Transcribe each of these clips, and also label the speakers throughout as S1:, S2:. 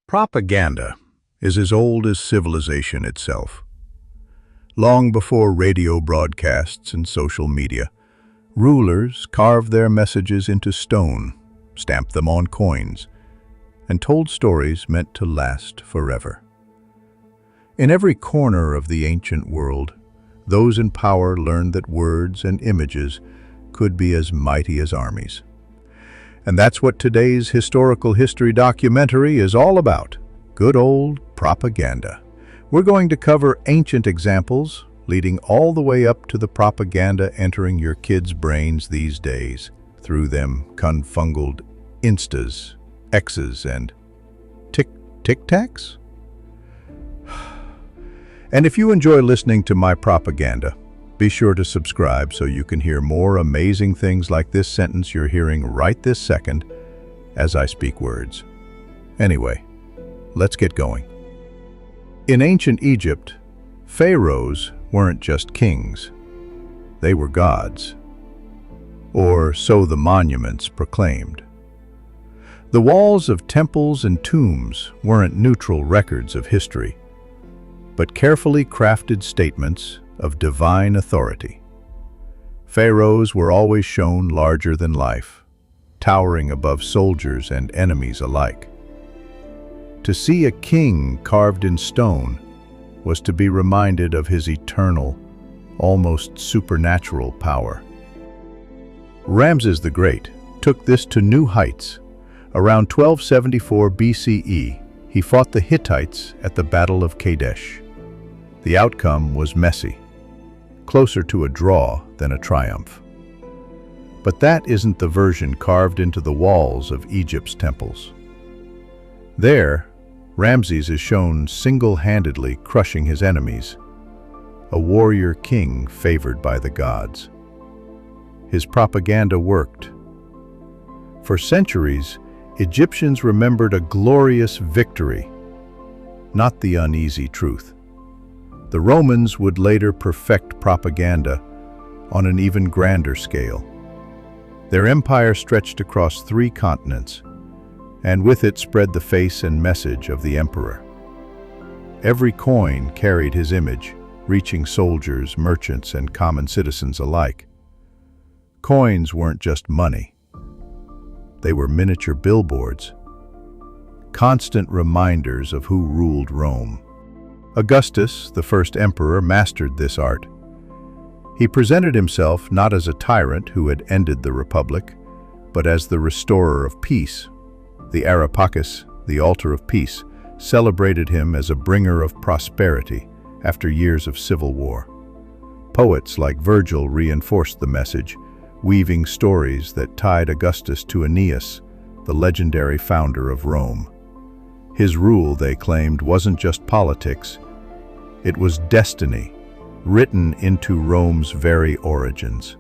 S1: Propaganda is as old as civilization itself. Long before radio broadcasts and social media, rulers carved their messages into stone, stamped them on coins, and told stories meant to last forever. In every corner of the ancient world, those in power learned that words and images could be as mighty as armies. And that's what today's historical history documentary is all about. Good old propaganda. We're going to cover ancient examples, leading all the way up to the propaganda entering your kids' brains these days, through them confungled Instas, X's, and Tic-Tacs? And if you enjoy listening to my propaganda, be sure to subscribe so you can hear more amazing things like this sentence you're hearing right this second as I speak words. Anyway, let's get going. In ancient Egypt, pharaohs weren't just kings. They were gods. Or so the monuments proclaimed. The walls of temples and tombs weren't neutral records of history, but carefully crafted statements of divine authority. Pharaohs were always shown larger than life, towering above soldiers and enemies alike. To see a king carved in stone was to be reminded of his eternal, almost supernatural power. Ramses the Great took this to new heights. Around 1274 BCE, he fought the Hittites at the Battle of Kadesh. The outcome was messy, closer to a draw than a triumph. But that isn't the version carved into the walls of Egypt's temples. There, Ramses is shown single-handedly crushing his enemies, a warrior king favored by the gods. His propaganda worked. For centuries, Egyptians remembered a glorious victory, not the uneasy truth. The Romans would later perfect propaganda on an even grander scale. Their empire stretched across 3 continents, and with it spread the face and message of the emperor. Every coin carried his image, reaching soldiers, merchants, and common citizens alike. Coins weren't just money. They were miniature billboards, constant reminders of who ruled Rome. Augustus, the first emperor, mastered this art. He presented himself not as a tyrant who had ended the republic, but as the restorer of peace. The Areopagus, the altar of peace, celebrated him as a bringer of prosperity after years of civil war. Poets like Virgil reinforced the message, weaving stories that tied Augustus to Aeneas, the legendary founder of Rome. His rule, they claimed, wasn't just politics. It was destiny, written into Rome's very origins.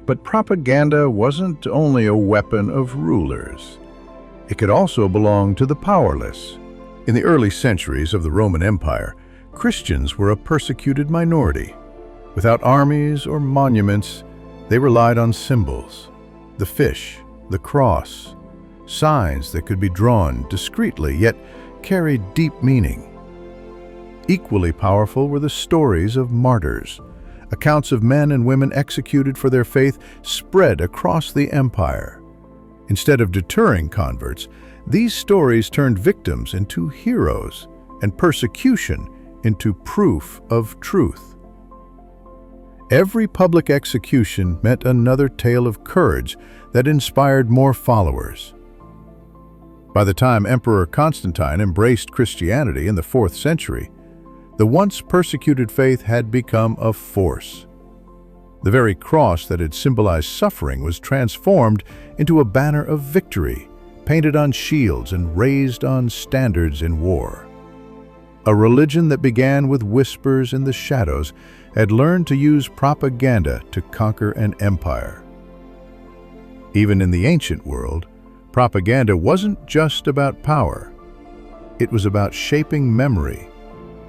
S1: But propaganda wasn't only a weapon of rulers. It could also belong to the powerless. In the early centuries of the Roman Empire, Christians were a persecuted minority. Without armies or monuments, they relied on symbols, the fish, the cross, signs that could be drawn discreetly yet carried deep meaning. Equally powerful were the stories of martyrs. Accounts of men and women executed for their faith spread across the empire. Instead of deterring converts, these stories turned victims into heroes and persecution into proof of truth. Every public execution meant another tale of courage that inspired more followers. By the time Emperor Constantine embraced Christianity in the 4th century, the once persecuted faith had become a force. The very cross that had symbolized suffering was transformed into a banner of victory, painted on shields and raised on standards in war. A religion that began with whispers in the shadows had learned to use propaganda to conquer an empire. Even in the ancient world, propaganda wasn't just about power. It was about shaping memory,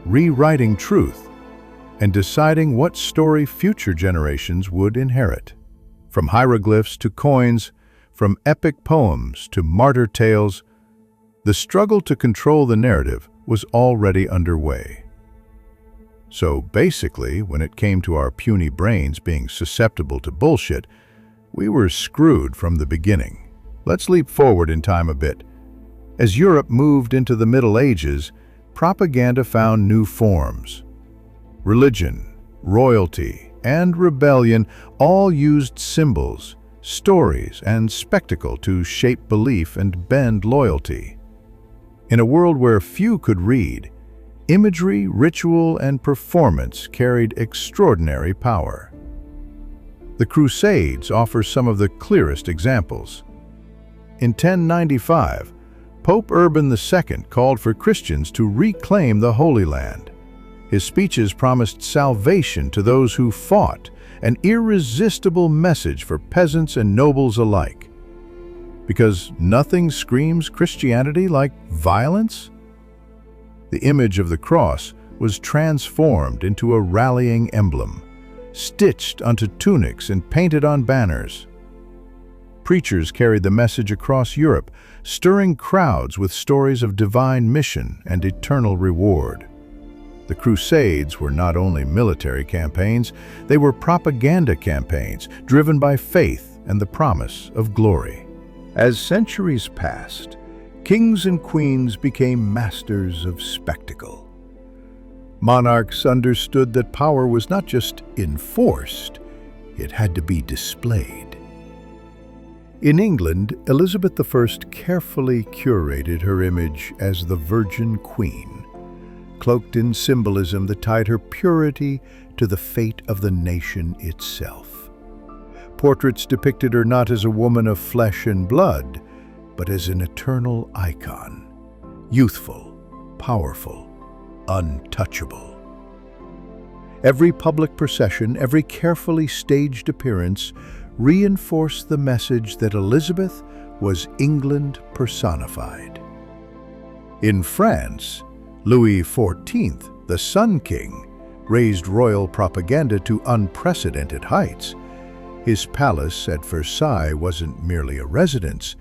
S1: rewriting truth, and deciding what story future generations would inherit. From hieroglyphs to coins, from epic poems to martyr tales, The struggle to control the narrative was already underway. So basically, when it came to our puny brains being susceptible to bullshit, we were screwed from the beginning. Let's leap forward in time a bit. As Europe moved into the Middle Ages, propaganda found new forms. Religion, royalty, and rebellion all used symbols, stories, and spectacle to shape belief and bend loyalty. In a world where few could read, imagery, ritual, and performance carried extraordinary power. The Crusades offer some of the clearest examples. In 1095, Pope Urban II called for Christians to reclaim the Holy Land. His speeches promised salvation to those who fought, an irresistible message for peasants and nobles alike. Because nothing screams Christianity like violence? The image of the cross was transformed into a rallying emblem, stitched onto tunics and painted on banners. Preachers carried the message across Europe, stirring crowds with stories of divine mission and eternal reward. The Crusades were not only military campaigns, they were propaganda campaigns driven by faith and the promise of glory. As centuries passed, kings and queens became masters of spectacle. Monarchs understood that power was not just enforced, it had to be displayed. In England, Elizabeth I carefully curated her image as the Virgin Queen, cloaked in symbolism that tied her purity to the fate of the nation itself. Portraits depicted her not as a woman of flesh and blood, but as an eternal icon, youthful, powerful, untouchable. Every public procession, every carefully staged appearance reinforced the message that Elizabeth was England personified. In France, Louis XIV, the Sun King, raised royal propaganda to unprecedented heights. His palace at Versailles wasn't merely a residence,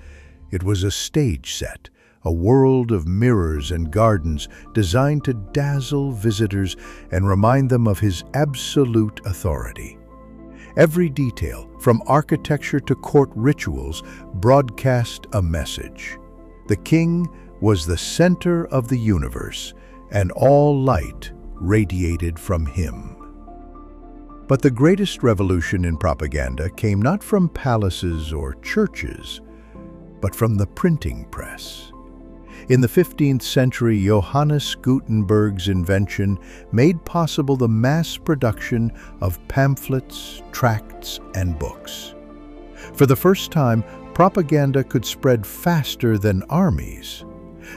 S1: it was a stage set, a world of mirrors and gardens designed to dazzle visitors and remind them of his absolute authority. Every detail, from architecture to court rituals, broadcast a message. The king was the center of the universe, and all light radiated from him. But the greatest revolution in propaganda came not from palaces or churches, but from the printing press. In the 15th century, Johannes Gutenberg's invention made possible the mass production of pamphlets, tracts, and books. For the first time, propaganda could spread faster than armies.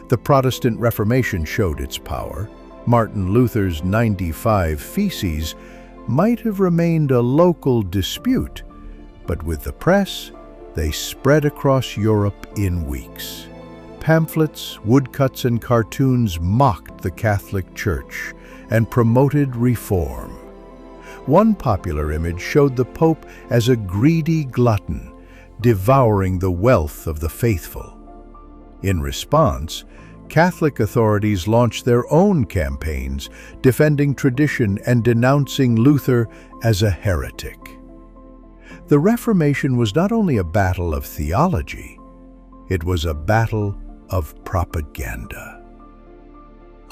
S1: The Protestant Reformation showed its power. Martin Luther's 95 Theses might have remained a local dispute, but with the press, they spread across Europe in weeks. Pamphlets, woodcuts, and cartoons mocked the Catholic Church and promoted reform. One popular image showed the Pope as a greedy glutton, devouring the wealth of the faithful. In response, Catholic authorities launched their own campaigns, defending tradition and denouncing Luther as a heretic. The Reformation was not only a battle of theology, it was a battle of propaganda.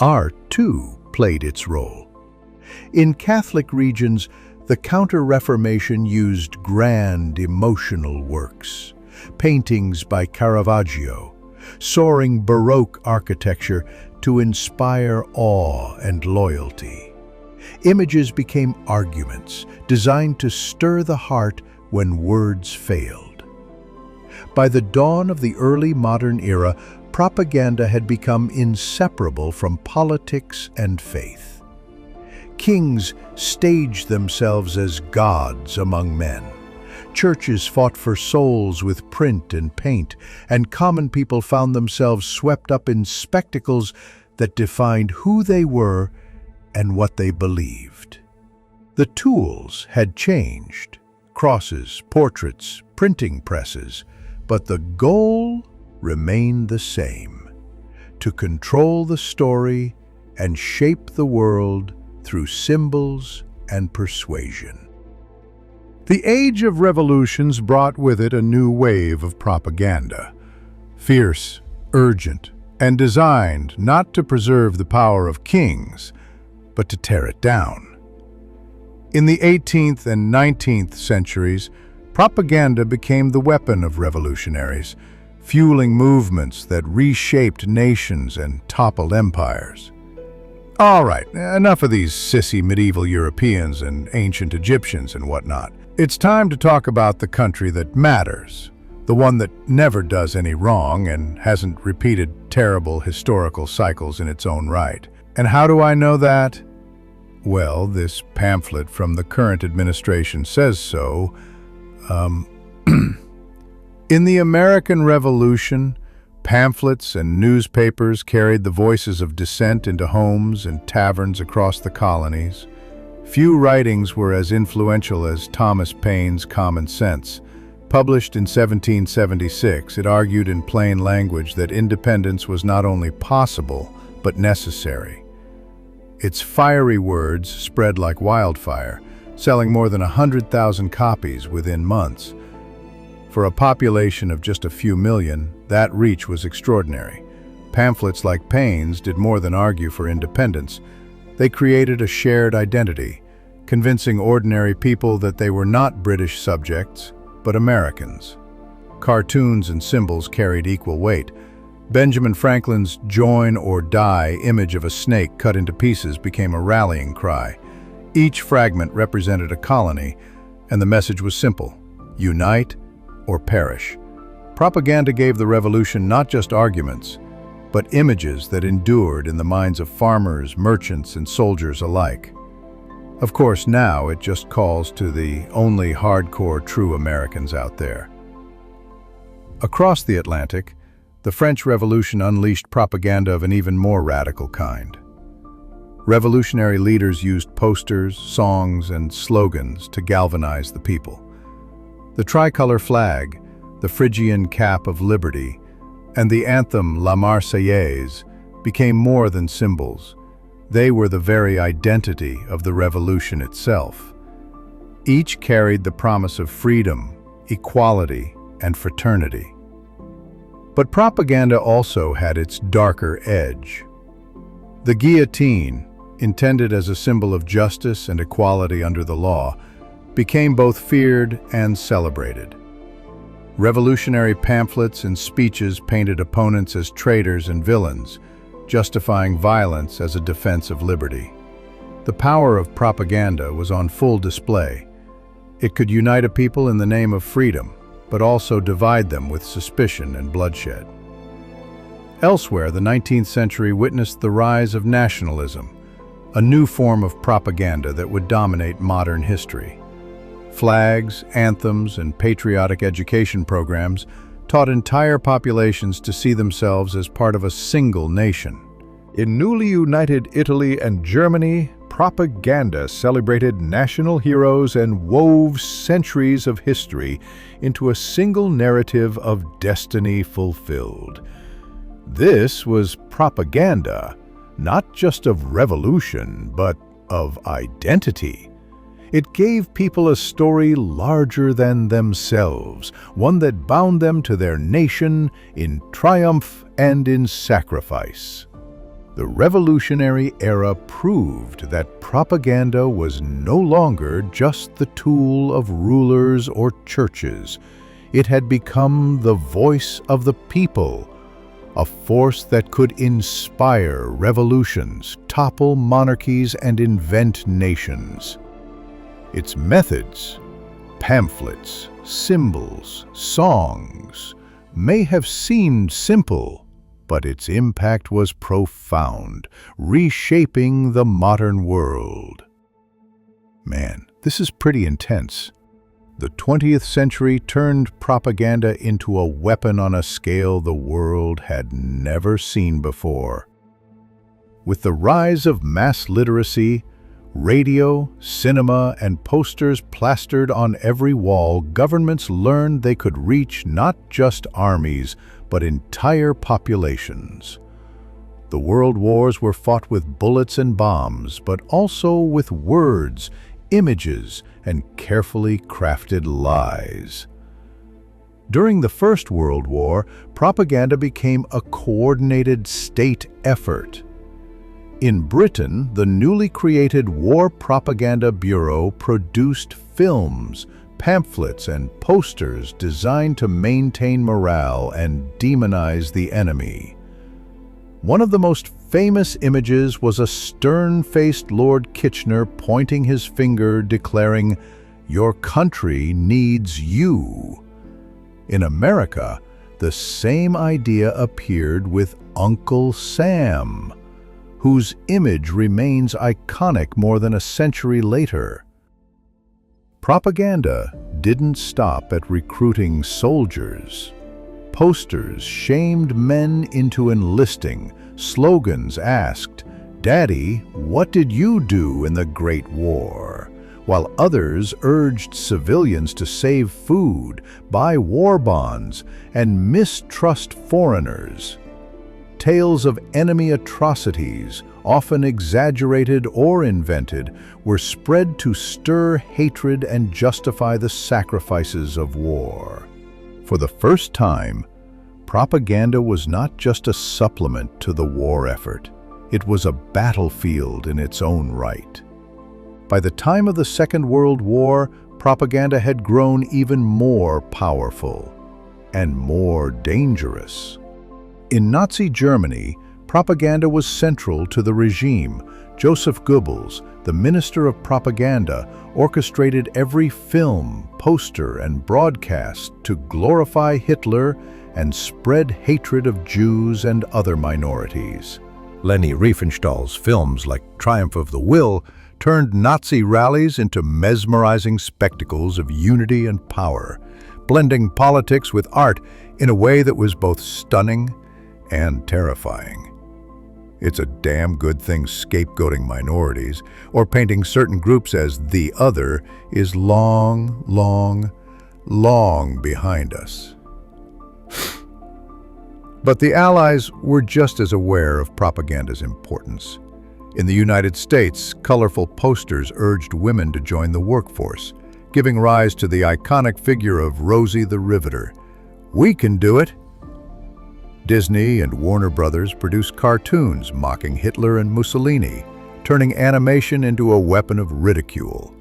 S1: Art, too, played its role. In Catholic regions, the Counter-Reformation used grand emotional works, paintings by Caravaggio, soaring Baroque architecture to inspire awe and loyalty. Images became arguments designed to stir the heart when words failed. By the dawn of the early modern era, propaganda had become inseparable from politics and faith. Kings staged themselves as gods among men. Churches fought for souls with print and paint, and common people found themselves swept up in spectacles that defined who they were and what they believed. The tools had changed: crosses, portraits, printing presses, but the goal remained the same: to control the story and shape the world through symbols and persuasion. The age of revolutions brought with it a new wave of propaganda, fierce, urgent, and designed not to preserve the power of kings, but to tear it down. In the 18th and 19th centuries, propaganda became the weapon of revolutionaries, fueling movements that reshaped nations and toppled empires. All right, enough of these sissy medieval Europeans and ancient Egyptians and whatnot. It's time to talk about the country that matters, the one that never does any wrong and hasn't repeated terrible historical cycles in its own right. And how do I know that? Well, this pamphlet from the current administration says so. In the American Revolution, pamphlets and newspapers carried the voices of dissent into homes and taverns across the colonies. Few writings were as influential as Thomas Paine's Common Sense. Published in 1776, it argued in plain language that independence was not only possible, but necessary. Its fiery words spread like wildfire, selling more than 100,000 copies within months. For a population of just a few million, that reach was extraordinary. Pamphlets like Paine's did more than argue for independence. They created a shared identity, convincing ordinary people that they were not British subjects, but Americans. Cartoons and symbols carried equal weight. Benjamin Franklin's "Join or Die" image of a snake cut into pieces became a rallying cry. Each fragment represented a colony, and the message was simple: unite or perish. Propaganda gave the revolution not just arguments, but images that endured in the minds of farmers, merchants, and soldiers alike. Of course, now it just calls to the only hardcore true Americans out there. Across the Atlantic, the French Revolution unleashed propaganda of an even more radical kind. Revolutionary leaders used posters, songs, and slogans to galvanize the people. The tricolor flag, the Phrygian cap of liberty, and the anthem La Marseillaise became more than symbols. They were the very identity of the revolution itself. Each carried the promise of freedom, equality, and fraternity. But propaganda also had its darker edge. The guillotine, intended as a symbol of justice and equality under the law, became both feared and celebrated. Revolutionary pamphlets and speeches painted opponents as traitors and villains, justifying violence as a defense of liberty. The power of propaganda was on full display. It could unite a people in the name of freedom, but also divide them with suspicion and bloodshed. Elsewhere, the 19th century witnessed the rise of nationalism, a new form of propaganda that would dominate modern history. Flags, anthems, and patriotic education programs taught entire populations to see themselves as part of a single nation. In newly united Italy and Germany, propaganda celebrated national heroes and wove centuries of history into a single narrative of destiny fulfilled. This was propaganda, not just of revolution, but of identity. It gave people a story larger than themselves, one that bound them to their nation in triumph and in sacrifice. The revolutionary era proved that propaganda was no longer just the tool of rulers or churches. It had become the voice of the people, a force that could inspire revolutions, topple monarchies, and invent nations. Its methods, pamphlets, symbols, songs, may have seemed simple, but its impact was profound, reshaping the modern world. Man, this is pretty intense. The 20th century turned propaganda into a weapon on a scale the world had never seen before. With the rise of mass literacy, radio, cinema, and posters plastered on every wall, governments learned they could reach not just armies, but entire populations. The world wars were fought with bullets and bombs, but also with words, images, and carefully crafted lies. During the First World War, propaganda became a coordinated state effort. In Britain, the newly created War Propaganda Bureau produced films, pamphlets, and posters designed to maintain morale and demonize the enemy. One of the most famous images was a stern-faced Lord Kitchener pointing his finger, declaring, "Your country needs you." In America, the same idea appeared with Uncle Sam, whose image remains iconic more than a century later. Propaganda didn't stop at recruiting soldiers. Posters shamed men into enlisting. Slogans asked, "Daddy, what did you do in the Great War?" While others urged civilians to save food, buy war bonds, and mistrust foreigners. Tales of enemy atrocities, often exaggerated or invented, were spread to stir hatred and justify the sacrifices of war. For the first time, propaganda was not just a supplement to the war effort. It was a battlefield in its own right. By the time of the Second World War, propaganda had grown even more powerful and more dangerous. In Nazi Germany, propaganda was central to the regime. Joseph Goebbels, the Minister of Propaganda, orchestrated every film, poster, and broadcast to glorify Hitler and spread hatred of Jews and other minorities. Leni Riefenstahl's films like Triumph of the Will turned Nazi rallies into mesmerizing spectacles of unity and power, blending politics with art in a way that was both stunning and terrifying. It's a damn good thing scapegoating minorities or painting certain groups as the other is long, long, long behind us. But the Allies were just as aware of propaganda's importance. In the United States, colorful posters urged women to join the workforce, giving rise to the iconic figure of Rosie the Riveter. "We can do it!" Disney and Warner Brothers produced cartoons mocking Hitler and Mussolini, turning animation into a weapon of ridicule.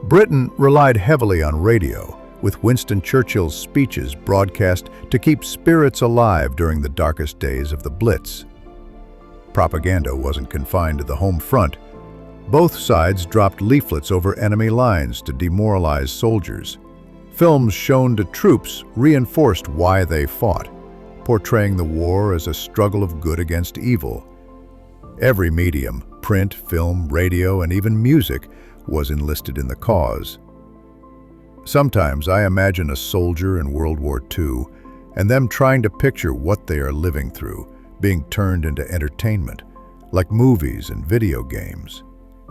S1: Britain relied heavily on radio, with Winston Churchill's speeches broadcast to keep spirits alive during the darkest days of the Blitz. Propaganda wasn't confined to the home front. Both sides dropped leaflets over enemy lines to demoralize soldiers. Films shown to troops reinforced why they fought, portraying the war as a struggle of good against evil. Every medium, print, film, radio, and even music, was enlisted in the cause. Sometimes I imagine a soldier in World War II and them trying to picture what they are living through, being turned into entertainment, like movies and video games.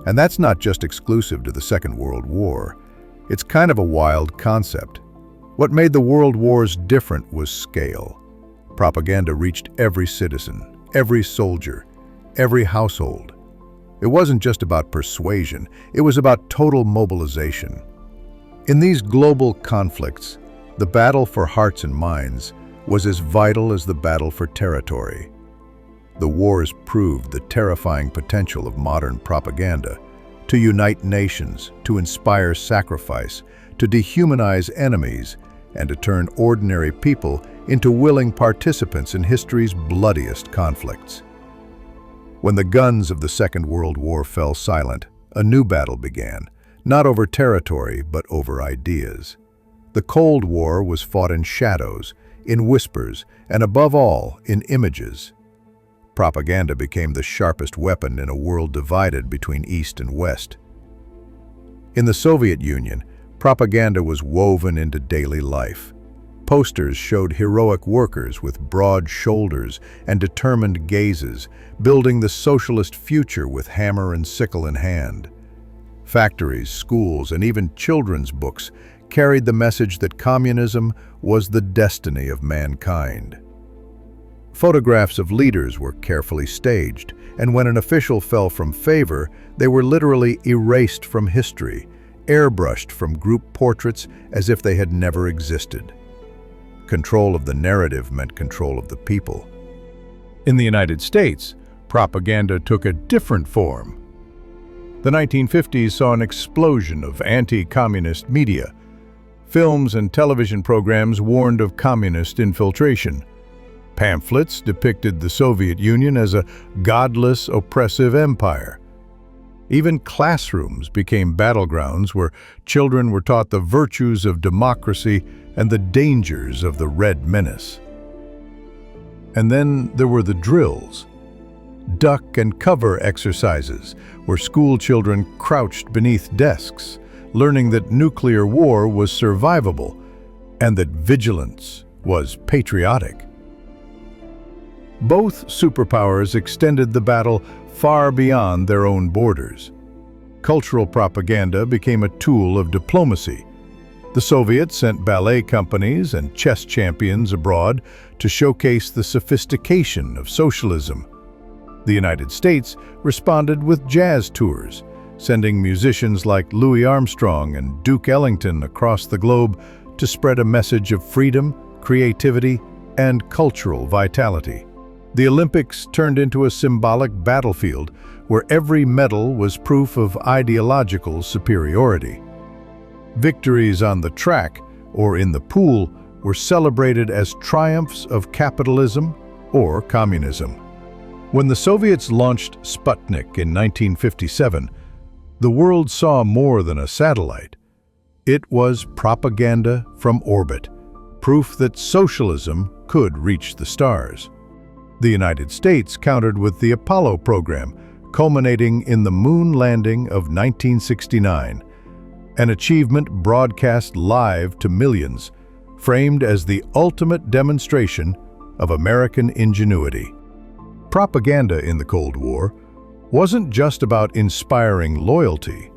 S1: And that's not just exclusive to the Second World War. It's kind of a wild concept. What made the world wars different was scale. Propaganda reached every citizen, every soldier, every household. It wasn't just about persuasion, it was about total mobilization. In these global conflicts, the battle for hearts and minds was as vital as the battle for territory. The wars proved the terrifying potential of modern propaganda to unite nations, to inspire sacrifice, to dehumanize enemies, and to turn ordinary people into willing participants in history's bloodiest conflicts. When the guns of the Second World War fell silent, a new battle began, not over territory, but over ideas. The Cold War was fought in shadows, in whispers, and above all, in images. Propaganda became the sharpest weapon in a world divided between East and West. In the Soviet Union, propaganda was woven into daily life. Posters showed heroic workers with broad shoulders and determined gazes, building the socialist future with hammer and sickle in hand. Factories, schools, and even children's books carried the message that communism was the destiny of mankind. Photographs of leaders were carefully staged, and when an official fell from favor, they were literally erased from history, airbrushed from group portraits as if they had never existed. Control of the narrative meant control of the people. In the United States, propaganda took a different form. The 1950s saw an explosion of anti-communist media. Films and television programs warned of communist infiltration. Pamphlets depicted the Soviet Union as a godless, oppressive empire. Even classrooms became battlegrounds where children were taught the virtues of democracy and the dangers of the Red Menace. And then there were the drills, duck and cover exercises, where school children crouched beneath desks, learning that nuclear war was survivable and that vigilance was patriotic. Both superpowers extended the battle far beyond their own borders. Cultural propaganda became a tool of diplomacy. The Soviets sent ballet companies and chess champions abroad to showcase the sophistication of socialism. The United States responded with jazz tours, sending musicians like Louis Armstrong and Duke Ellington across the globe to spread a message of freedom, creativity, and cultural vitality. The Olympics turned into a symbolic battlefield where every medal was proof of ideological superiority. Victories on the track or in the pool were celebrated as triumphs of capitalism or communism. When the Soviets launched Sputnik in 1957, the world saw more than a satellite. It was propaganda from orbit, proof that socialism could reach the stars. The United States countered with the Apollo program, culminating in the moon landing of 1969, an achievement broadcast live to millions, framed as the ultimate demonstration of American ingenuity. Propaganda in the Cold War wasn't just about inspiring loyalty.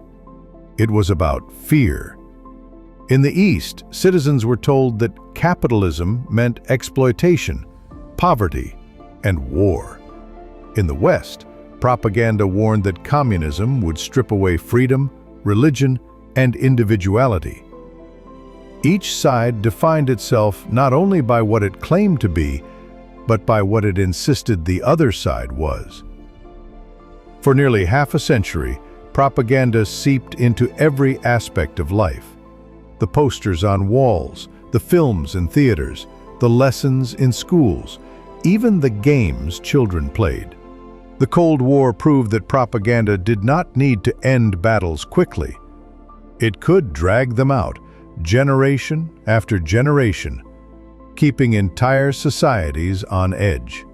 S1: It was about fear. In the East, citizens were told that capitalism meant exploitation, poverty, and war. In the West, propaganda warned that communism would strip away freedom, religion, and individuality. Each side defined itself not only by what it claimed to be, but by what it insisted the other side was. For nearly half a century, propaganda seeped into every aspect of life. The posters on walls, the films in theaters, the lessons in schools, even the games children played. The Cold War proved that propaganda did not need to end battles quickly. It could drag them out, generation after generation, keeping entire societies on edge.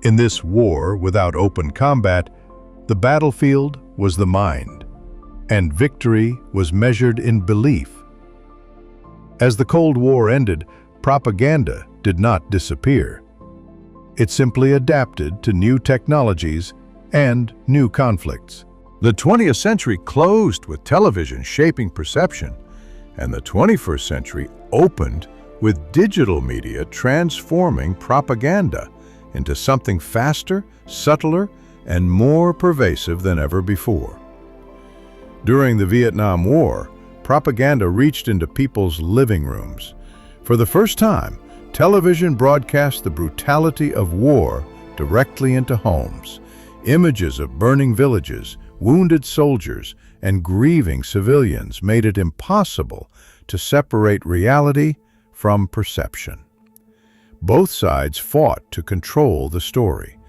S1: In this war without open combat, the battlefield was the mind, and victory was measured in belief. As the Cold War ended, propaganda did not disappear. It simply adapted to new technologies and new conflicts. The 20th century closed with television shaping perception, and the 21st century opened with digital media transforming propaganda into something faster, subtler, and more pervasive than ever before. During the Vietnam War, propaganda reached into people's living rooms. For the first time, television broadcast the brutality of war directly into homes. Images of burning villages, wounded soldiers, and grieving civilians made it impossible to separate reality from perception. Both sides fought to control the story.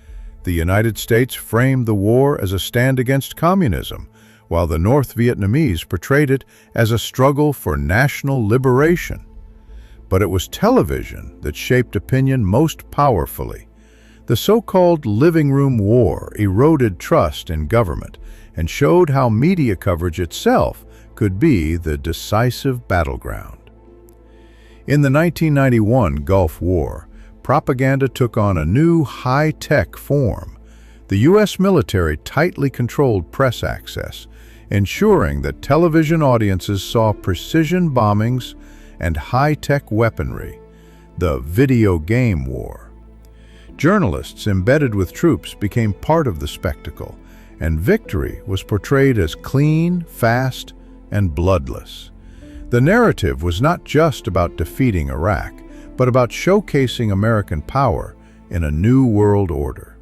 S1: The United States framed the war as a stand against communism, while the North Vietnamese portrayed it as a struggle for national liberation. But it was television that shaped opinion most powerfully. The so-called living room war eroded trust in government and showed how media coverage itself could be the decisive battleground. In the 1991 Gulf War, propaganda took on a new high-tech form. The U.S. military tightly controlled press access, ensuring that television audiences saw precision bombings and high-tech weaponry. The video game war Journalists embedded with troops became part of the spectacle, and victory was portrayed as clean, fast, and bloodless. The narrative was not just about defeating Iraq, but about showcasing American power in a new world order.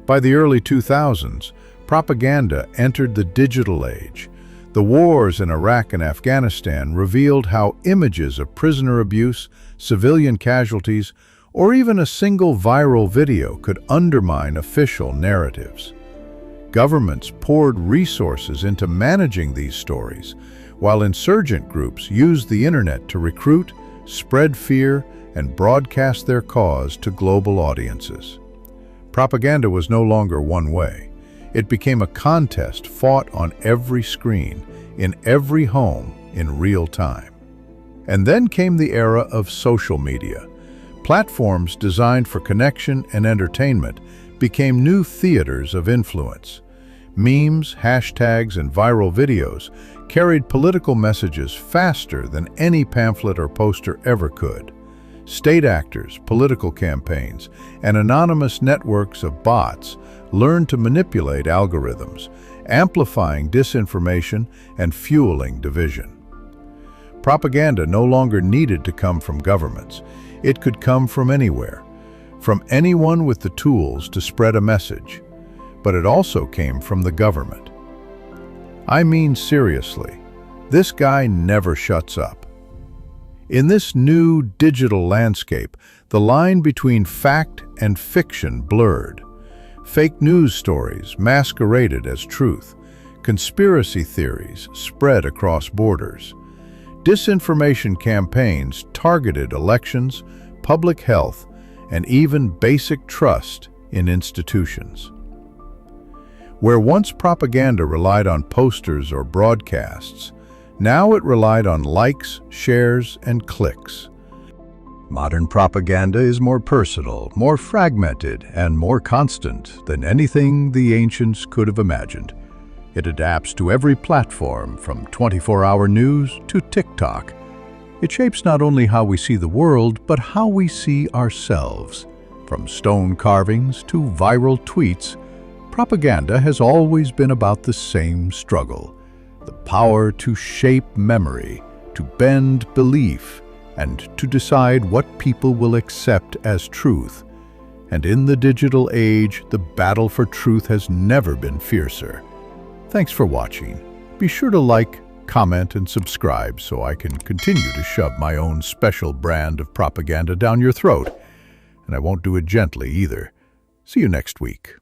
S1: By the early 2000s, propaganda entered the digital age. The wars in Iraq and Afghanistan revealed how images of prisoner abuse, civilian casualties, or even a single viral video could undermine official narratives. Governments poured resources into managing these stories, while insurgent groups used the internet to recruit, spread fear, and broadcast their cause to global audiences. Propaganda was no longer one way. It became a contest fought on every screen, in every home, in real time. And then came the era of social media. Platforms designed for connection and entertainment became new theaters of influence. Memes, hashtags, and viral videos carried political messages faster than any pamphlet or poster ever could. State actors, political campaigns, and anonymous networks of bots learned to manipulate algorithms, amplifying disinformation and fueling division. Propaganda no longer needed to come from governments. It could come from anywhere, from anyone with the tools to spread a message. But it also came from the government. I mean seriously, this guy never shuts up. In this new digital landscape, the line between fact and fiction blurred. Fake news stories masqueraded as truth. Conspiracy theories spread across borders. Disinformation campaigns targeted elections, public health, and even basic trust in institutions. Where once propaganda relied on posters or broadcasts, now it relied on likes, shares, and clicks. Modern propaganda is more personal, more fragmented, and more constant than anything the ancients could have imagined. It adapts to every platform, from 24-hour news to TikTok. It shapes not only how we see the world, but how we see ourselves. From stone carvings to viral tweets, propaganda has always been about the same struggle: the power to shape memory, to bend belief, and to decide what people will accept as truth. And in the digital age, the battle for truth has never been fiercer. Thanks for watching. Be sure to like, comment, and subscribe so I can continue to shove my own special brand of propaganda down your throat. And I won't do it gently either. See you next week.